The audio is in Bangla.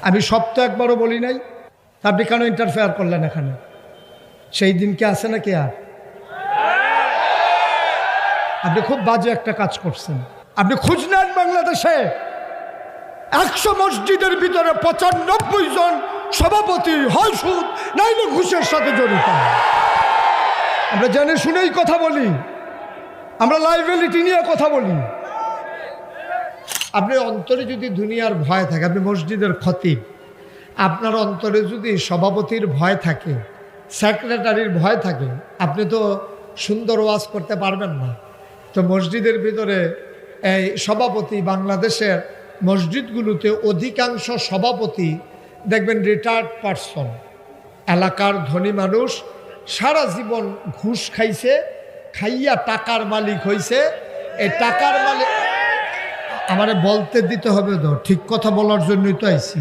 আমি সব তো একবারও বলি নাই, আপনি কেন ইন্টারফেয়ার করলেন এখানে? সেই দিন কি আছে নাকি? আর আপনি খুব বাজে একটা কাজ করছেন। আপনি খোঁজ নেন বাংলাদেশে 100 মসজিদের ভিতরে 95 জন সভাপতি হয় সুদ নাইলে ঘুষের সাথে জড়িত। আমরা জেনে শুনেই কথা বলি, আমরা লাইবিলিটি নিয়ে কথা বলি। আপনার অন্তরে যদি দুনিয়ার ভয় থাকে, আপনি মসজিদের খতিব, আপনার অন্তরে যদি সভাপতির ভয় থাকে, সেক্রেটারির ভয় থাকে, আপনি তো সুন্দর ওয়াজ করতে পারবেন না। তো মসজিদের ভিতরে এই সভাপতি, বাংলাদেশের মসজিদগুলোতে অধিকাংশ সভাপতি দেখবেন রিটায়ার্ড পারসন, এলাকার ধনী মানুষ, সারা জীবন ঘুষ খাইছে, খাইয়া টাকার মালিক হইছে। এই টাকার মালিক আমারে বলতে দিতে হবে তো, ঠিক কথা বলার জন্যই তো আইছি।